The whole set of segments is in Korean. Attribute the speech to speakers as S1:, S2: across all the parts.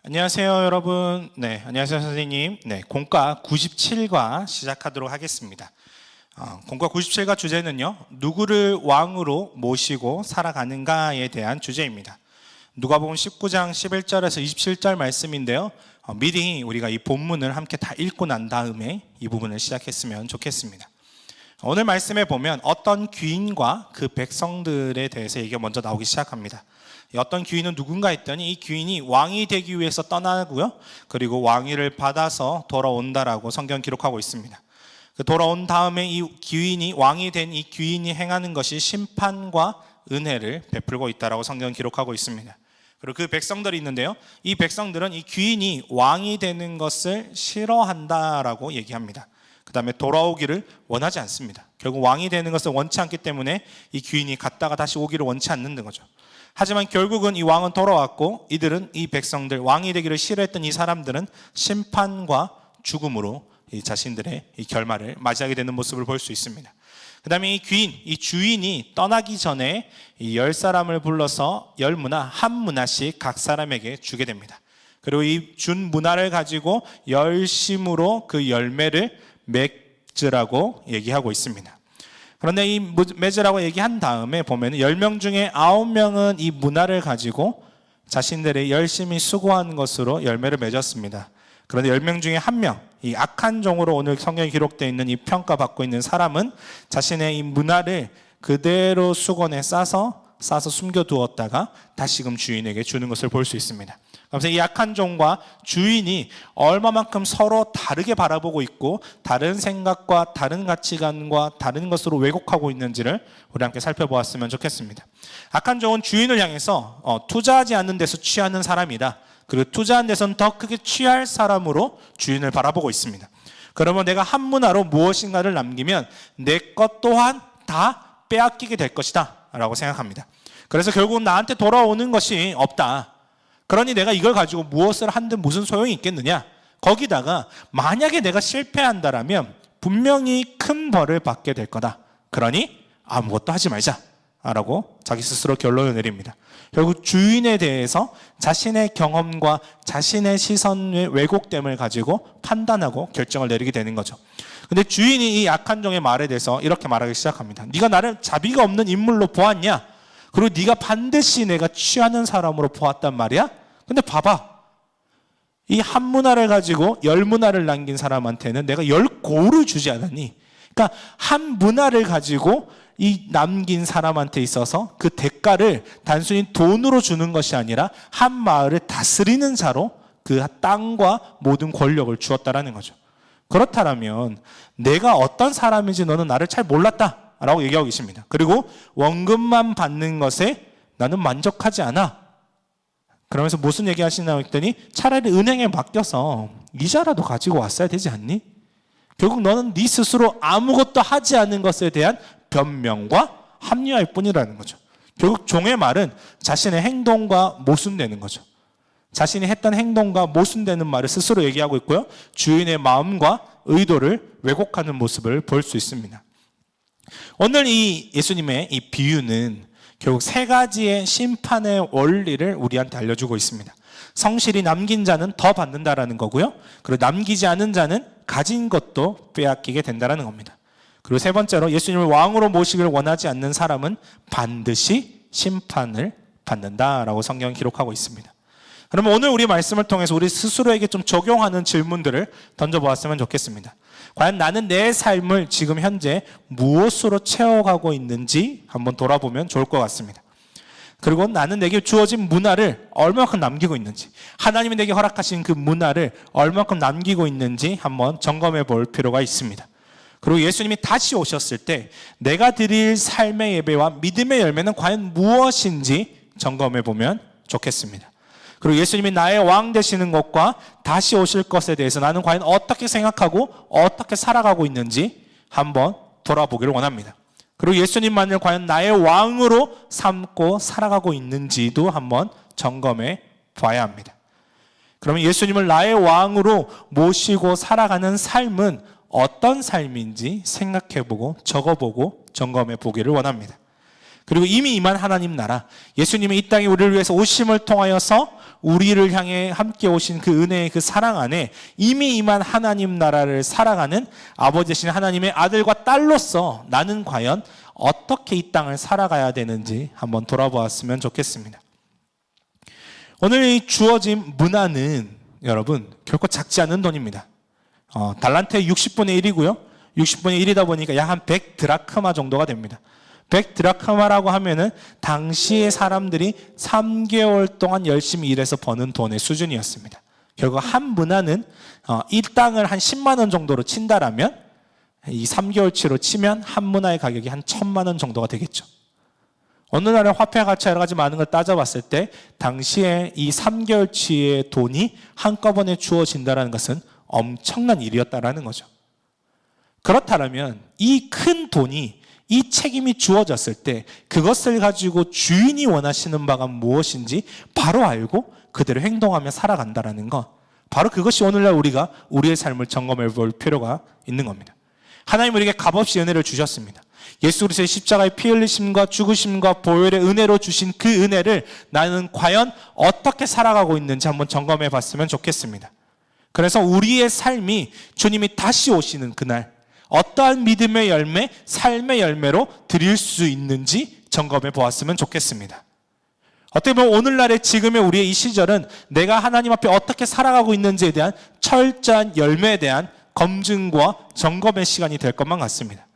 S1: 안녕하세요, 여러분. 네, 안녕하세요, 선생님. 네, 공과 97과 시작하도록 하겠습니다. 공과 97과 주제는요, 누구를 왕으로 모시고 살아가는가에 대한 주제입니다. 누가복음 19장 11절에서 27절 말씀인데요. 미리 우리가 이 본문을 함께 다 읽고 난 다음에 이 부분을 시작했으면 좋겠습니다. 오늘 말씀에 보면 어떤 귀인과 그 백성들에 대해서 얘기가 먼저 나오기 시작합니다. 어떤 귀인은 누군가 했더니 이 귀인이 왕이 되기 위해서 떠나고요, 그리고 왕위를 받아서 돌아온다라고 성경 기록하고 있습니다. 돌아온 다음에 이 귀인이, 왕이 된 이 귀인이 행하는 것이 심판과 은혜를 베풀고 있다라고 성경 기록하고 있습니다. 그리고 그 백성들이 있는데요, 이 백성들은 이 귀인이 왕이 되는 것을 싫어한다라고 얘기합니다. 그 다음에 돌아오기를 원하지 않습니다. 결국 왕이 되는 것을 원치 않기 때문에 이 귀인이 갔다가 다시 오기를 원치 않는 거죠. 하지만 결국은 이 왕은 돌아왔고, 이들은, 이 백성들, 왕이 되기를 싫어했던 이 사람들은 심판과 죽음으로 이 자신들의 이 결말을 맞이하게 되는 모습을 볼 수 있습니다. 그 다음에 이 귀인, 이 주인이 떠나기 전에 이 10사람을 불러서 10문화, 한 문화씩 각 사람에게 주게 됩니다. 그리고 이 준 문화를 가지고 열심으로 그 열매를 맺으라고 얘기하고 있습니다. 그런데 이 맺으라고 얘기한 다음에 보면 10명 중에 9명은 이 문화를 가지고 자신들이 열심히 수고한 것으로 열매를 맺었습니다. 그런데 10명 중에 1명, 이 악한 종으로 오늘 성경에 기록되어 있는 이 평가받고 있는 사람은 자신의 이 문화를 그대로 수건에 싸서 숨겨두었다가 다시금 주인에게 주는 것을 볼 수 있습니다. 그래서 이 악한 종과 주인이 얼마만큼 서로 다르게 바라보고 있고, 다른 생각과 다른 가치관과 다른 것으로 왜곡하고 있는지를 우리 함께 살펴보았으면 좋겠습니다. 악한 종은 주인을 향해서 투자하지 않는 데서 취하는 사람이다, 그리고 투자한 데서는 더 크게 취할 사람으로 주인을 바라보고 있습니다. 그러면 내가 한 문화로 무엇인가를 남기면 내 것 또한 다 빼앗기게 될 것이다 라고 생각합니다. 그래서 결국은 나한테 돌아오는 것이 없다. 그러니 내가 이걸 가지고 무엇을 한든 무슨 소용이 있겠느냐. 거기다가 만약에 내가 실패한다라면 분명히 큰 벌을 받게 될 거다. 그러니 아무것도 하지 말자 라고 자기 스스로 결론을 내립니다. 결국 주인에 대해서 자신의 경험과 자신의 시선의 왜곡됨을 가지고 판단하고 결정을 내리게 되는 거죠. 근데 주인이 이 악한 종의 말에 대해서 이렇게 말하기 시작합니다. 네가 나를 자비가 없는 인물로 보았냐? 그리고 네가 반드시 내가 취하는 사람으로 보았단 말이야? 근데 봐봐, 이 한 문화를 가지고 10문화를 남긴 사람한테는 내가 10고를 주지 않았니? 그러니까 한 문화를 가지고 이 남긴 사람한테 있어서 그 대가를 단순히 돈으로 주는 것이 아니라 한 마을을 다스리는 자로 그 땅과 모든 권력을 주었다라는 거죠. 그렇다면 내가 어떤 사람인지 너는 나를 잘 몰랐다 라고 얘기하고 계십니다. 그리고 원금만 받는 것에 나는 만족하지 않아. 그러면서 무슨 얘기 하시나 했더니 차라리 은행에 맡겨서 이자라도 가지고 왔어야 되지 않니? 결국 너는 네 스스로 아무것도 하지 않은 것에 대한 변명과 합리화일 뿐이라는 거죠. 결국 종의 말은 자신의 행동과 모순되는 거죠. 자신이 했던 행동과 모순되는 말을 스스로 얘기하고 있고요, 주인의 마음과 의도를 왜곡하는 모습을 볼 수 있습니다. 오늘 이 예수님의 이 비유는 결국 3가지의 심판의 원리를 우리한테 알려주고 있습니다. 성실히 남긴 자는 더 받는다라는 거고요, 그리고 남기지 않은 자는 가진 것도 빼앗기게 된다는 겁니다. 그리고 3번째로 예수님을 왕으로 모시기를 원하지 않는 사람은 반드시 심판을 받는다라고 성경은 기록하고 있습니다. 그러면 오늘 우리 말씀을 통해서 우리 스스로에게 좀 적용하는 질문들을 던져보았으면 좋겠습니다. 과연 나는 내 삶을 지금 현재 무엇으로 채워가고 있는지 한번 돌아보면 좋을 것 같습니다. 그리고 나는 내게 주어진 문화를 얼마만큼 남기고 있는지, 하나님이 내게 허락하신 그 문화를 얼마만큼 남기고 있는지 한번 점검해 볼 필요가 있습니다. 그리고 예수님이 다시 오셨을 때 내가 드릴 삶의 예배와 믿음의 열매는 과연 무엇인지 점검해 보면 좋겠습니다. 그리고 예수님이 나의 왕 되시는 것과 다시 오실 것에 대해서 나는 과연 어떻게 생각하고 어떻게 살아가고 있는지 한번 돌아보기를 원합니다. 그리고 예수님만을 과연 나의 왕으로 삼고 살아가고 있는지도 한번 점검해 봐야 합니다. 그러면 예수님을 나의 왕으로 모시고 살아가는 삶은 어떤 삶인지 생각해보고 적어보고 점검해 보기를 원합니다. 그리고 이미 임한 하나님 나라, 예수님이 이 땅에 우리를 위해서 오심을 통하여서 우리를 향해 함께 오신 그 은혜의 그 사랑 안에 이미 임한 하나님 나라를 살아가는 아버지 되신 하나님의 아들과 딸로서 나는 과연 어떻게 이 땅을 살아가야 되는지 한번 돌아보았으면 좋겠습니다. 오늘 이 주어진 문화는 여러분 결코 작지 않은 돈입니다. 달란트의 60분의 1이고요. 60분의 1이다 보니까 약 한 100드라크마 정도가 됩니다. 100드라크마라고 하면은 당시의 사람들이 3개월 동안 열심히 일해서 버는 돈의 수준이었습니다. 결국 한 문화는 이 땅을 한 10만 원 정도로 친다라면 이 3개월치로 치면 한 문화의 가격이 한 1,000만 원 정도가 되겠죠. 어느 날에 화폐 가치 여러 가지 많은 걸 따져봤을 때 당시에 이 3개월치의 돈이 한꺼번에 주어진다는 것은 엄청난 일이었다라는 거죠. 그렇다면 이 큰 돈이 이 책임이 주어졌을 때 그것을 가지고 주인이 원하시는 바가 무엇인지 바로 알고 그대로 행동하며 살아간다는 것, 바로 그것이 오늘날 우리가 우리의 삶을 점검해 볼 필요가 있는 겁니다. 하나님 우리에게 값없이 은혜를 주셨습니다. 예수 그리스도의 십자가의 피 흘리심과 죽으심과 보혈의 은혜로 주신 그 은혜를 나는 과연 어떻게 살아가고 있는지 한번 점검해 봤으면 좋겠습니다. 그래서 우리의 삶이 주님이 다시 오시는 그날 어떠한 믿음의 열매, 삶의 열매로 드릴 수 있는지 점검해 보았으면 좋겠습니다. 어떻게 보면 오늘날의 지금의 우리의 이 시절은 내가 하나님 앞에 어떻게 살아가고 있는지에 대한 철저한 열매에 대한 검증과 점검의 시간이 될 것만 같습니다.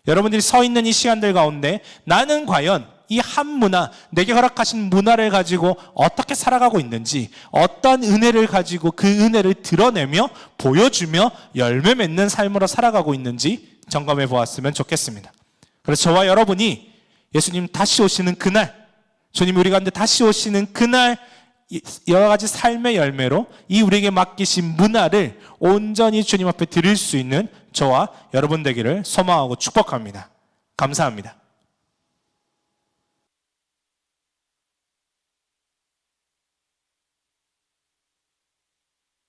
S1: 여러분들이 서 있는 이 시간들 가운데 나는 과연 이 한 문화, 내게 허락하신 문화를 가지고 어떻게 살아가고 있는지, 어떤 은혜를 가지고 그 은혜를 드러내며 보여주며 열매 맺는 삶으로 살아가고 있는지 점검해 보았으면 좋겠습니다. 그래서 저와 여러분이 예수님 다시 오시는 그날, 주님 우리 가운데 다시 오시는 그날 여러 가지 삶의 열매로 이 우리에게 맡기신 문화를 온전히 주님 앞에 드릴 수 있는 저와 여러분 되기를 소망하고 축복합니다. 감사합니다.